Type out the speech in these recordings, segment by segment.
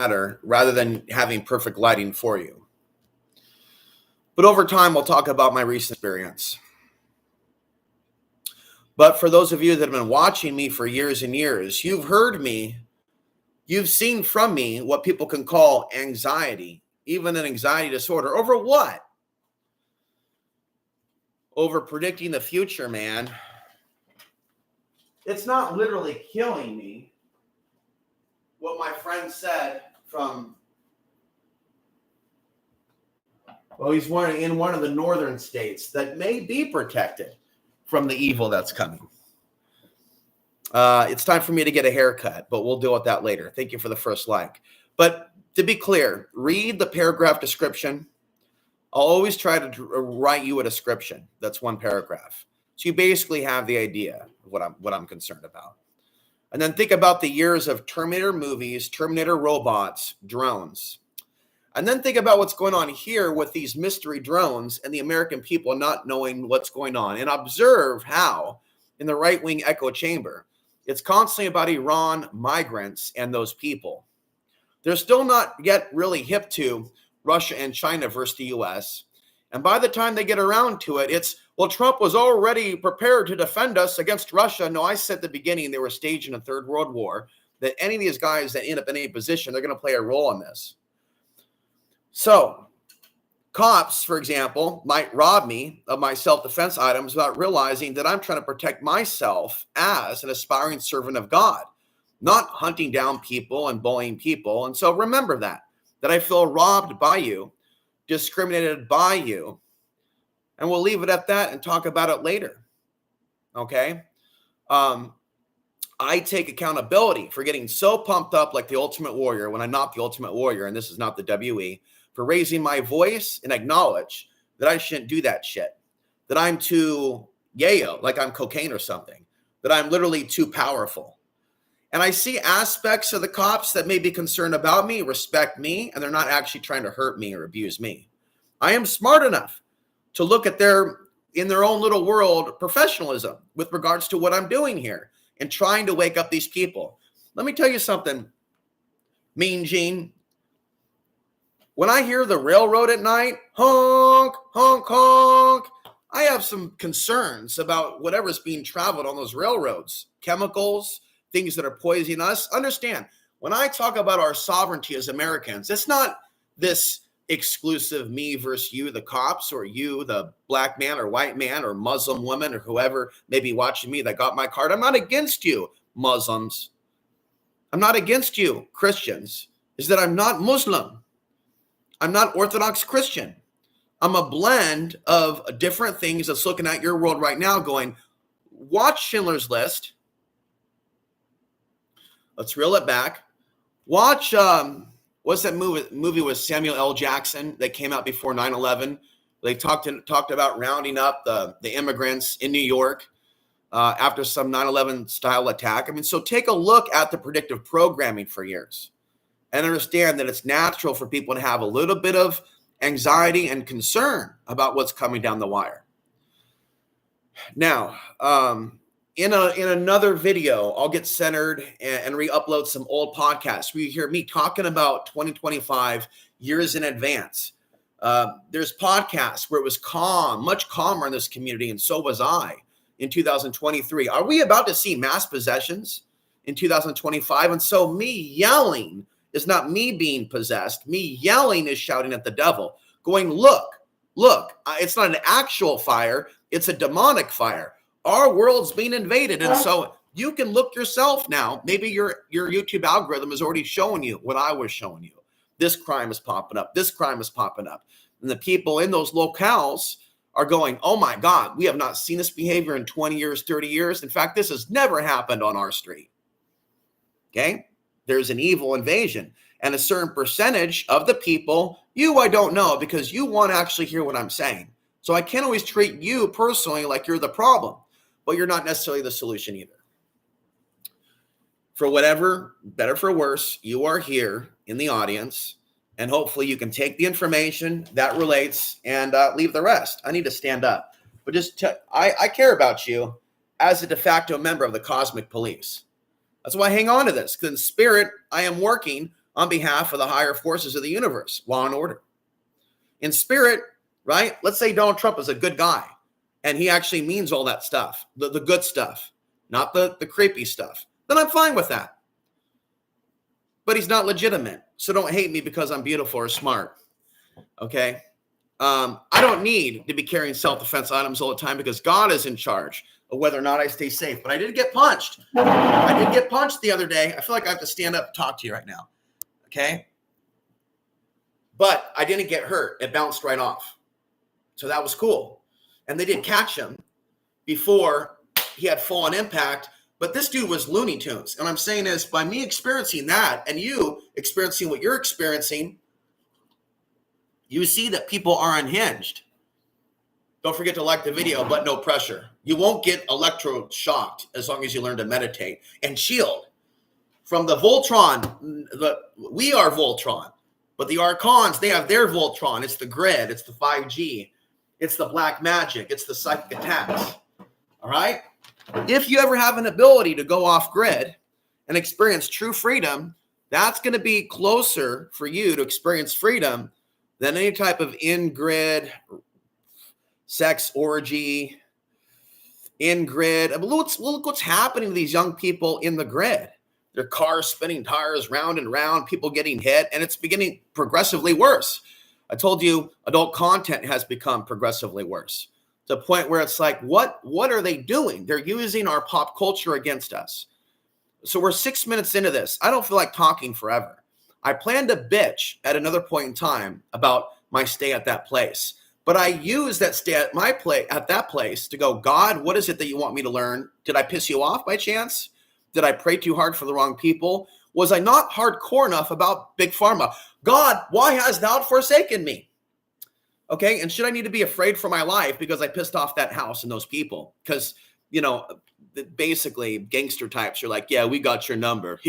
matter rather than having perfect lighting for you. But over time, we'll talk about my recent experience. But for those of you that have been watching me for years and years, you've heard me, you've seen from me what people can call anxiety, even an anxiety disorder. Over what? Over predicting the future, man. It's not literally killing me. What my friend said from, well, he's in one of the northern states that may be protected from the evil that's coming. It's time for me to get a haircut, but we'll deal with that later. Thank you for the first like. But to be clear, read the paragraph description. I'll always try to write you a description. That's one paragraph. So you basically have the idea of what I'm concerned about. And then think about the years of Terminator movies, Terminator robots, drones. And then think about what's going on here with these mystery drones and the American people not knowing what's going on. And observe how, in the right-wing echo chamber, it's constantly about Iran, migrants, and those people. They're still not yet really hip to Russia and China versus the U.S. And by the time they get around to it, it's, well, Trump was already prepared to defend us against Russia. No, I said at the beginning they were staging a third world war, that any of these guys that end up in any position, they're going to play a role in this. So cops, for example, might rob me of my self-defense items without realizing that I'm trying to protect myself as an aspiring servant of God, not hunting down people and bullying people. And so remember that I feel robbed by you, discriminated by you, and we'll leave it at that and talk about it later. Okay? I take accountability for getting so pumped up like the Ultimate Warrior when I'm not the Ultimate Warrior, and this is not the WE, for raising my voice and acknowledge that I shouldn't do that shit, that I'm too yayo, like I'm cocaine or something, that I'm literally too powerful. And I see aspects of the cops that may be concerned about me, respect me, and they're not actually trying to hurt me or abuse me. I am smart enough to look at in their own little world, professionalism with regards to what I'm doing here and trying to wake up these people. Let me tell you something, Mean Gene. When I hear the railroad at night, honk, honk, honk, I have some concerns about whatever's being traveled on those railroads, chemicals, things that are poisoning us. Understand, when I talk about our sovereignty as Americans, it's not this exclusive me versus you, the cops, or you, the black man or white man or Muslim woman or whoever may be watching me that got my card. I'm not against you, Muslims. I'm not against you, Christians. Is that I'm not Muslim. I'm not Orthodox Christian. I'm a blend of different things that's looking at your world right now going, watch Schindler's List. Let's reel it back. Watch, what's that movie with Samuel L. Jackson that came out before 9/11? They talked about rounding up the immigrants in New York after some 9/11 style attack. I mean, so take a look at the predictive programming for years and understand that it's natural for people to have a little bit of anxiety and concern about what's coming down the wire. Now, in another video, I'll get centered and re-upload some old podcasts where you hear me talking about 2025 years in advance. There's podcasts where it was calm, much calmer in this community, and so was I in 2023. Are we about to see mass possessions in 2025? And so me yelling is not me being possessed. Me yelling is shouting at the devil, going, look, it's not an actual fire. It's a demonic fire. Our world's being invaded. And so you can look yourself now. Maybe your YouTube algorithm is already showing you what I was showing you. This crime is popping up. This crime is popping up. And the people in those locales are going, oh my God, we have not seen this behavior in 20 years, 30 years. In fact, this has never happened on our street. Okay? There's an evil invasion. And a certain percentage of the people, I don't know, because you want to actually hear what I'm saying. So I can't always treat you personally like you're the problem, but you're not necessarily the solution either. For whatever, better for worse, you are here in the audience, and hopefully you can take the information that relates and leave the rest. I need to stand up. But I care about you as a de facto member of the cosmic police. That's why I hang on to this, because in spirit, I am working on behalf of the higher forces of the universe, law and order. In spirit, right? Let's say Donald Trump is a good guy and he actually means all that stuff, the good stuff, not the creepy stuff. Then I'm fine with that. But he's not legitimate. So don't hate me because I'm beautiful or smart. Okay? I don't need to be carrying self-defense items all the time because God is in charge of whether or not I stay safe. But I did get punched. I did get punched the other day. I feel like I have to stand up and talk to you right now. Okay? But I didn't get hurt. It bounced right off. So that was cool. And they did catch him before he had full-on impact. But this dude was Looney Tunes. And I'm saying is, by me experiencing that and you experiencing what you're experiencing, you see that people are unhinged. Don't forget to like the video, but no pressure. You won't get electro-shocked as long as you learn to meditate and shield. From the Voltron, we are Voltron. But the Archons, they have their Voltron. It's the grid. It's the 5G. It's the black magic. It's the psychic attacks. All right? If you ever have an ability to go off grid and experience true freedom, that's going to be closer for you to experience freedom than any type of in-grid sex orgy, in-grid. I mean, look what's happening to these young people in the grid. Their cars spinning tires round and round, people getting hit, and it's beginning progressively worse. I told you adult content has become progressively worse to the point where it's like, what are they doing? They're using our pop culture against us. So we're 6 minutes into this. I don't feel like talking forever. I plan to bitch at another point in time about my stay at that place. But I use that stay at that place to go, God, what is it that you want me to learn? Did I piss you off by chance? Did I pray too hard for the wrong people? Was I not hardcore enough about Big Pharma? God, why hast thou forsaken me? Okay, and should I need to be afraid for my life because I pissed off that house and those people? Because, you know, basically gangster types are like, yeah, we got your number.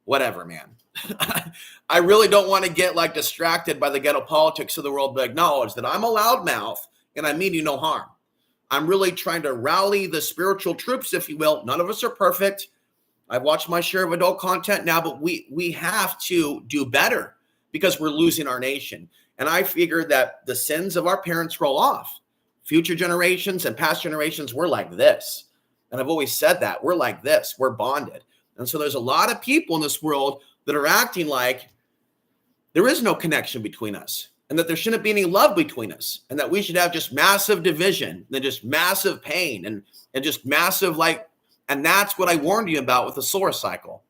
Whatever, man. I really don't want to get like distracted by the ghetto politics of the world, but acknowledge that I'm a loudmouth and I mean you no harm. I'm really trying to rally the spiritual troops, if you will. None of us are perfect. I've watched my share of adult content now, but we have to do better because we're losing our nation. And I figured that the sins of our parents roll off. Future generations and past generations, we're like this. And I've always said that. We're like this. We're bonded. And so there's a lot of people in this world that are acting like there is no connection between us and that there shouldn't be any love between us and that we should have just massive division and just massive pain and just massive like, and that's what I warned you about with the solar cycle.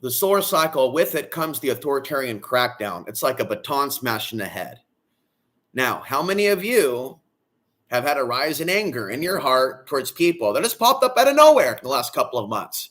The solar cycle, with it comes the authoritarian crackdown. It's like a baton smash in the head. Now, how many of you have had a rise in anger in your heart towards people that has popped up out of nowhere in the last couple of months?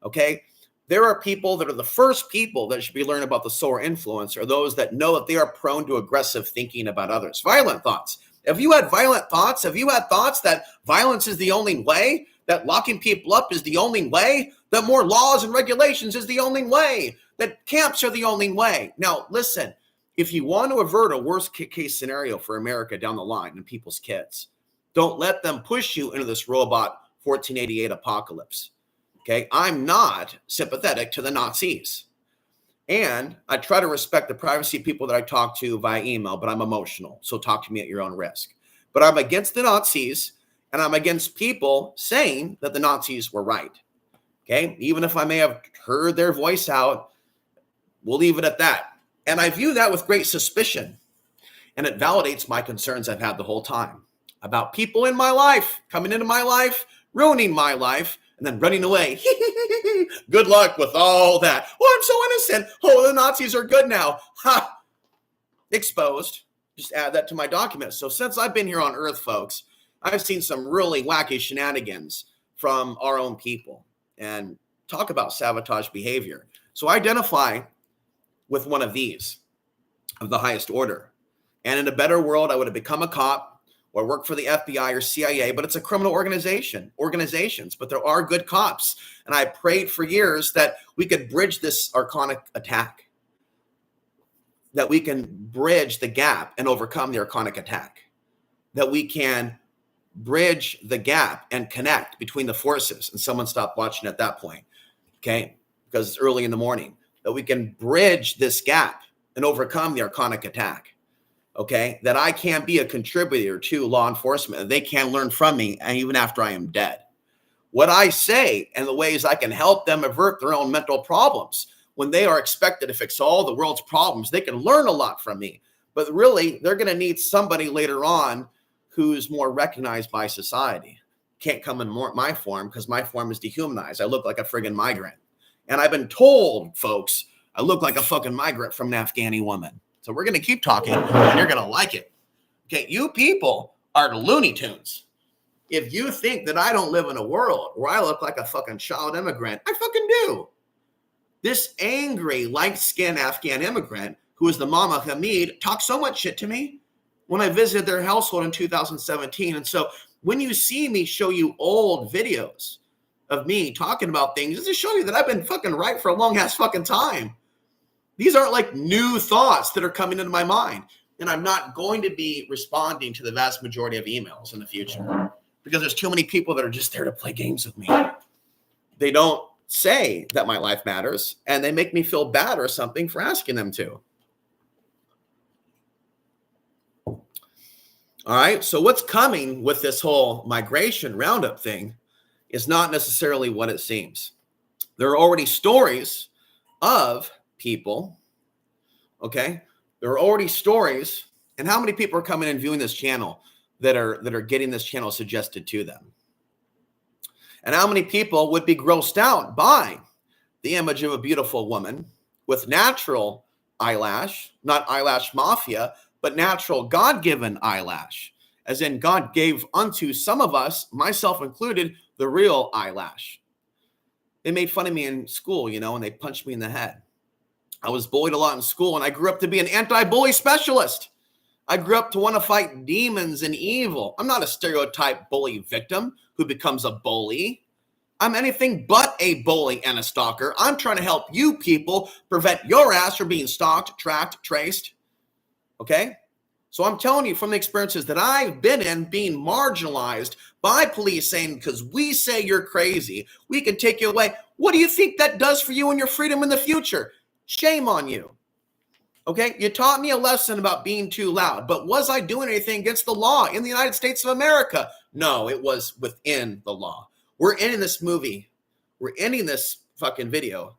Okay? There are people that are the first people that should be learning about the solar influence are those that know that they are prone to aggressive thinking about others. Violent thoughts. Have you had violent thoughts? Have you had thoughts that violence is the only way? That locking people up is the only way? That more laws and regulations is the only way? That camps are the only way? Now, listen, if you want to avert a worst case scenario for America down the line and people's kids, don't let them push you into this robot 1488 apocalypse. Okay, I'm not sympathetic to the Nazis. And I try to respect the privacy of people that I talk to via email, but I'm emotional. So talk to me at your own risk. But I'm against the Nazis, and I'm against people saying that the Nazis were right. Okay, even if I may have heard their voice out, we'll leave it at that. And I view that with great suspicion. And it validates my concerns I've had the whole time about people in my life, coming into my life, ruining my life, and then running away. Good luck with all that. Oh, I'm so innocent. Oh, the Nazis are good now. Ha! Exposed. Just add that to my documents. So since I've been here on Earth, folks, I've seen some really wacky shenanigans from our own people. And talk about sabotage behavior. So I identify with one of these of the highest order. And in a better world, I would have become a cop or work for the FBI or CIA, but it's a criminal organizations, but there are good cops. And I prayed for years that we could bridge this archonic attack, that we can bridge the gap and overcome the archonic attack, that we can bridge the gap and connect between the forces. And someone stopped watching at that point. okay, because it's early in the morning, that we can bridge this gap and overcome the archonic attack, okay, that I can be a contributor to law enforcement, and they can learn from me, and even after I am dead. What I say and the ways I can help them avert their own mental problems. When they are expected to fix all the world's problems, they can learn a lot from me. But really, they're going to need somebody later on who's more recognized by society. Can't come in my form because my form is dehumanized. I look like a friggin' migrant. And I've been told, folks, I look like a fucking migrant from an Afghani woman. So we're going to keep talking, and you're going to like it. Okay, you people are Looney Tunes. If you think that I don't live in a world where I look like a fucking child immigrant, I fucking do. This angry, light-skinned Afghan immigrant, who is the Mama Hamid, talked so much shit to me when I visited their household in 2017. And so when you see me show you old videos of me talking about things, it's to show you that I've been fucking right for a long-ass fucking time. These aren't like new thoughts that are coming into my mind. And I'm not going to be responding to the vast majority of emails in the future because there's too many people that are just there to play games with me. They don't say that my life matters, and they make me feel bad or something for asking them to. All right, so what's coming with this whole migration roundup thing is not necessarily what it seems. There are already stories of people, okay? There are already stories, and how many people are coming and viewing this channel that are getting this channel suggested to them? And how many people would be grossed out by the image of a beautiful woman with natural eyelash, not eyelash mafia, but natural God-given eyelash, as in God gave unto some of us, myself included, the real eyelash. They made fun of me in school, and they punched me in the head. I was bullied a lot in school, and I grew up to be an anti-bully specialist. I grew up to want to fight demons and evil. I'm not a stereotype bully victim who becomes a bully. I'm anything but a bully and a stalker. I'm trying to help you people prevent your ass from being stalked, tracked, traced. Okay? So I'm telling you from the experiences that I've been in, being marginalized by police saying, because we say you're crazy, we can take you away. What do you think that does for you and your freedom in the future? Shame on you. Okay, you taught me a lesson about being too loud, but was I doing anything against the law in the United States of America? No, it was within the law. We're ending this movie. We're ending this fucking video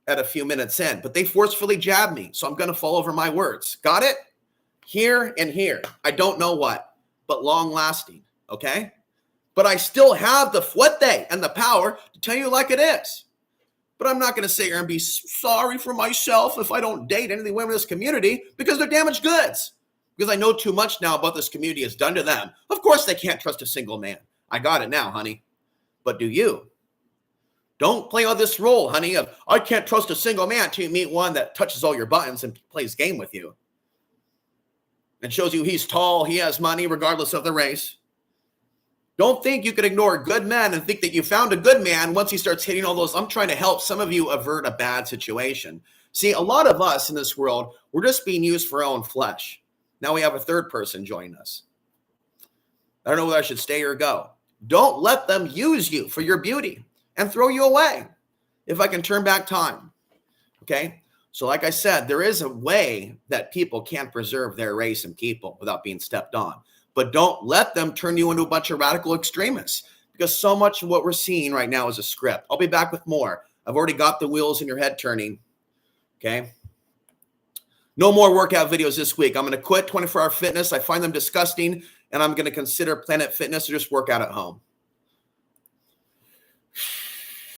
at a few minutes in, but they forcefully jabbed me, so I'm going to fall over my words. Got it? Here and here. I don't know what, but long lasting, okay? But I still have the fuerte and the power to tell you like it is. But I'm not going to sit here and be sorry for myself if I don't date any of the women in this community because they're damaged goods. Because I know too much now about this community has done to them. Of course they can't trust a single man. I got it now, honey. But do you? Don't play on this role, honey, of I can't trust a single man until you meet one that touches all your buttons and plays game with you. And shows you he's tall, he has money, regardless of the race. Don't think you can ignore good men and think that you found a good man once he starts hitting all those. I'm trying to help some of you avert a bad situation. See, a lot of us in this world, we're just being used for our own flesh. Now we have a third person join us. I don't know whether I should stay or go. Don't let them use you for your beauty and throw you away. If I can turn back time. Okay? So like I said, there is a way that people can preserve their race and people without being stepped on. But don't let them turn you into a bunch of radical extremists because so much of what we're seeing right now is a script. I'll be back with more. I've already got the wheels in your head turning. Okay? No more workout videos this week. I'm going to quit 24-hour fitness. I find them disgusting, and I'm going to consider Planet Fitness or just work out at home.